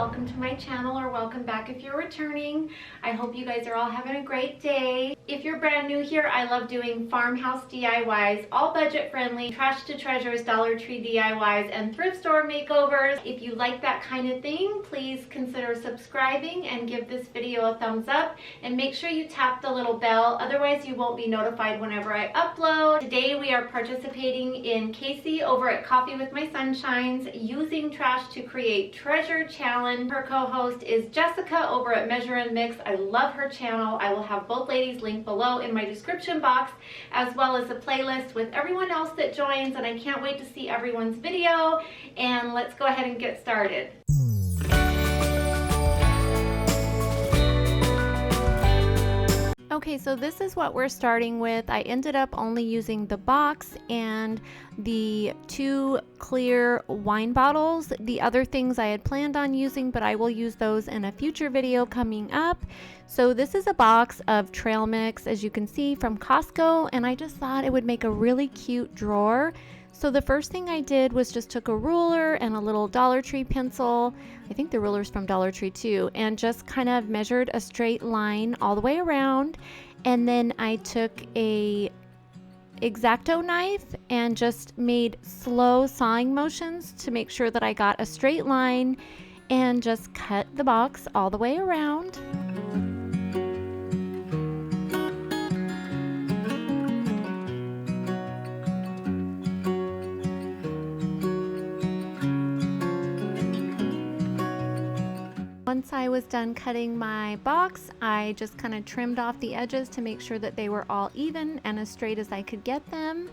welcome to my channel, or welcome back if you're returning. I hope you guys are all having a great day. If you're brand new here, I love doing farmhouse DIYs, all budget friendly, trash to treasures, Dollar Tree DIYs, and thrift store makeovers. If you like that kind of thing, please consider subscribing and give this video a thumbs up, and make sure you tap the little bell, otherwise you won't be notified whenever I upload. Today we are participating in Casey over at Coffee with My Sunshine's Using Trash to Create Treasure Challenge. Her co-host is Jessica over at Measure and Mix. I love her channel. I will have both ladies linked below in my description box, as well as a playlist with everyone else that joins, and I can't wait to see everyone's video. And let's go ahead and get started. Okay, so this is what we're starting with. I ended up only using the box and the 2 clear wine bottles. The other things I had planned on using, but I will use those in a future video coming up. So this is a box of trail mix, as you can see, from Costco, and I just thought it would make a really cute drawer. So the first thing I did was just took a ruler and a little Dollar Tree pencil. I think the ruler's from Dollar Tree too, and just kind of measured a straight line all the way around. And then I took a X-Acto knife and just made slow sawing motions to make sure that I got a straight line, and just cut the box all the way around. Once I was done cutting my box, I just kind of trimmed off the edges to make sure that they were all even and as straight as I could get them.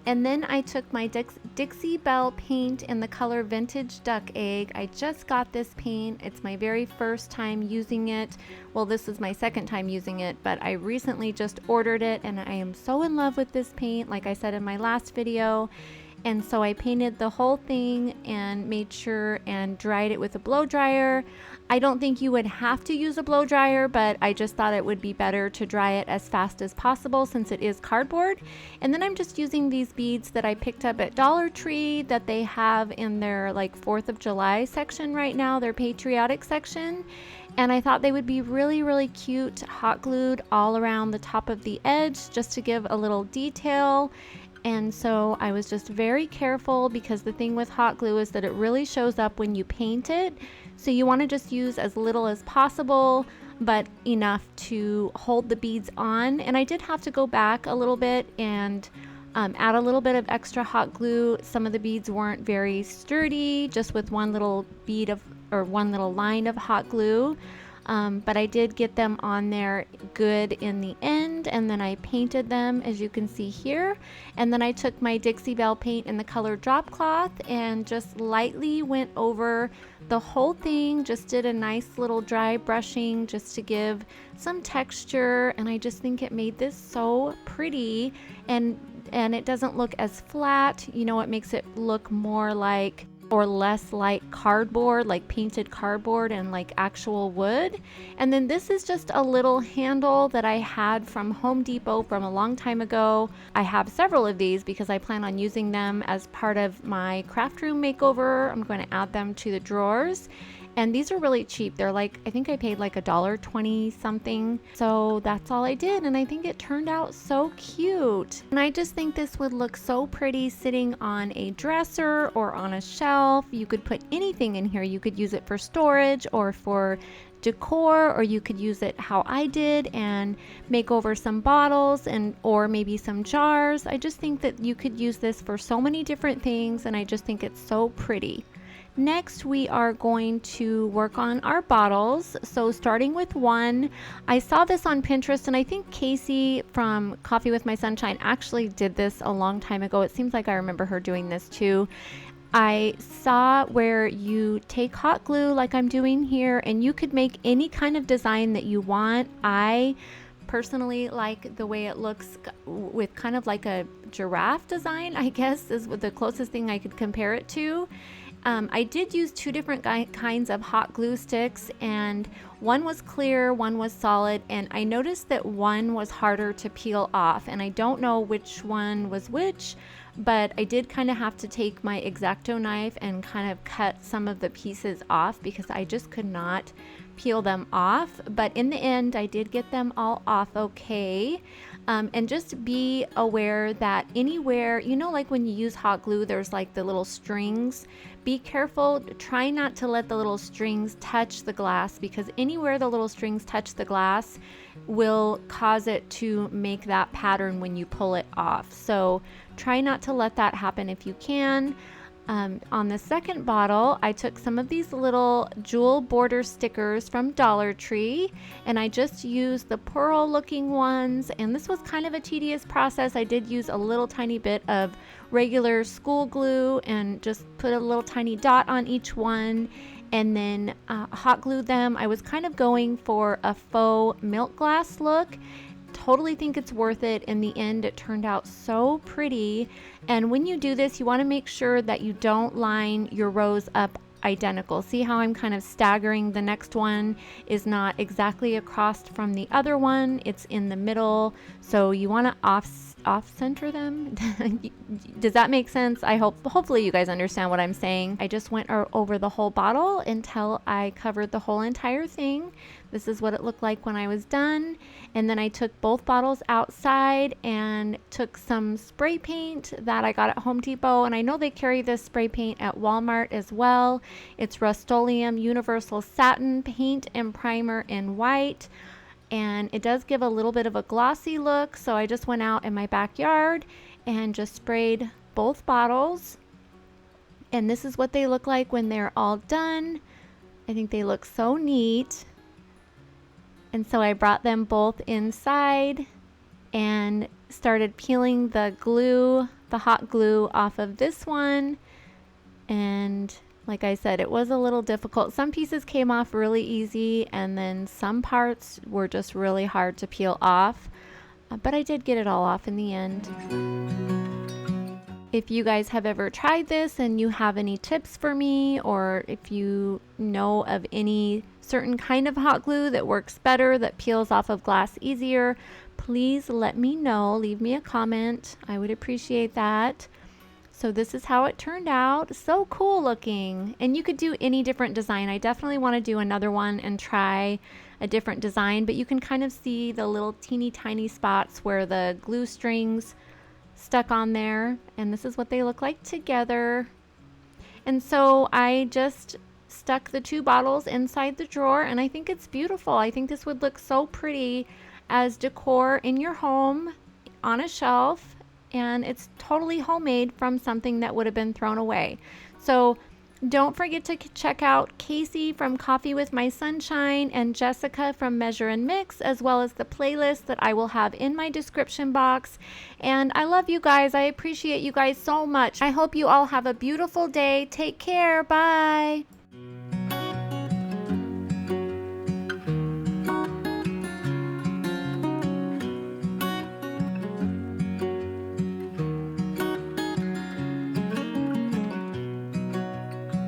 And then I took my Dixie Belle paint in the color Vintage Duck Egg. I just got this paint. It's my very first time using it. Well, this is my second time using it, but I recently just ordered it, and I am so in love with this paint, like I said in my last video. And so I painted the whole thing and made sure and dried it with a blow dryer. I don't think you would have to use a blow dryer, but I just thought it would be better to dry it as fast as possible since it is cardboard. And then I'm just using these beads that I picked up at Dollar Tree that they have in their like 4th of July section right now, their patriotic section. And I thought they would be really, really cute, hot glued all around the top of the edge just to give a little detail. And so I was just very careful, because the thing with hot glue is that it really shows up when you paint it. So you want to just use as little as possible, but enough to hold the beads on. And I did have to go back a little bit and add a little bit of extra hot glue. Some of the beads weren't very sturdy, just with one little bead of, or one little line of hot glue. But I did get them on there good in the end, and then I painted them, as you can see here. And then I took my Dixie Belle paint in the color Drop Cloth and just lightly went over the whole thing, just did a nice little dry brushing just to give some texture, and I just think it made this so pretty, and it doesn't look as flat. You know, it makes it look more like, or less like cardboard, like painted cardboard and like actual wood. And then this is just a little handle that I had from Home Depot from a long time ago. I have several of these because I plan on using them as part of my craft room makeover. I'm going to add them to the drawers. And these are really cheap. They're like, I think I paid like $1.20 something. So that's all I did, and I think it turned out so cute. And I just think this would look so pretty sitting on a dresser or on a shelf. You could put anything in here. You could use it for storage or for decor, or you could use it how I did and make over some bottles and or maybe some jars. I just think that you could use this for so many different things, and I just think it's so pretty. Next, we are going to work on our bottles. So starting with one, I saw this on Pinterest, and I think Casey from Coffee with My Sunshine actually did this a long time ago. It seems like I remember her doing this too. I saw where you take hot glue like I'm doing here, and you could make any kind of design that you want. I personally like the way it looks with kind of like a giraffe design, I guess is the closest thing I could compare it to. I did use 2 different kinds of hot glue sticks, and one was clear, one was solid, and I noticed that one was harder to peel off, and I don't know which one was which, but I did kind of have to take my X-Acto knife and kind of cut some of the pieces off because I just could not peel them off. But in the end, I did get them all off okay. And just be aware that anywhere, you know, like when you use hot glue, there's like the little strings. Be careful, try not to let the little strings touch the glass, because anywhere the little strings touch the glass will cause it to make that pattern when you pull it off. So try not to let that happen if you can. On the second bottle, I took some of these little jewel border stickers from Dollar Tree, and I just used the pearl looking ones, and this was kind of a tedious process. I did use a little tiny bit of regular school glue and just put a little tiny dot on each one, and then hot glued them. I was kind of going for a faux milk glass look. Totally think it's worth it. In the end, it turned out so pretty. And when you do this, you want to make sure that you don't line your rows up identical. See how I'm kind of staggering? The next one is not exactly across from the other one, it's in the middle, so you want to off center them. Does that make sense? Hopefully you guys understand what I'm saying. I just went over the whole bottle until I covered the whole entire thing. This is what it looked like when I was done. And then I took both bottles outside and took some spray paint that I got at Home Depot. And I know they carry this spray paint at Walmart as well. It's Rust-Oleum Universal Satin Paint and Primer in white. And it does give a little bit of a glossy look. So I just went out in my backyard and just sprayed both bottles. And this is what they look like when they're all done. I think they look so neat. And so I brought them both inside and started peeling the glue, the hot glue off of this one. And like I said, it was a little difficult. Some pieces came off really easy, and then some parts were just really hard to peel off. But I did get it all off in the end. If you guys have ever tried this and you have any tips for me, or if you know of any certain kind of hot glue that works better, that peels off of glass easier, please let me know. Leave me a comment. I would appreciate that. So this is how it turned out. So cool looking. And you could do any different design. I definitely want to do another one and try a different design, but you can kind of see the little teeny tiny spots where the glue strings stuck on there, and this is what they look like together. And so I just stuck the two bottles inside the drawer, and I think it's beautiful. I think this would look so pretty as decor in your home on a shelf, and it's totally homemade from something that would have been thrown away. So don't forget to check out Casey from Coffee with My Sunshine and Jessica from Measure and Mix, as well as the playlist that I will have in my description box. And I love you guys. I appreciate you guys so much. I hope you all have a beautiful day. Take care. Bye.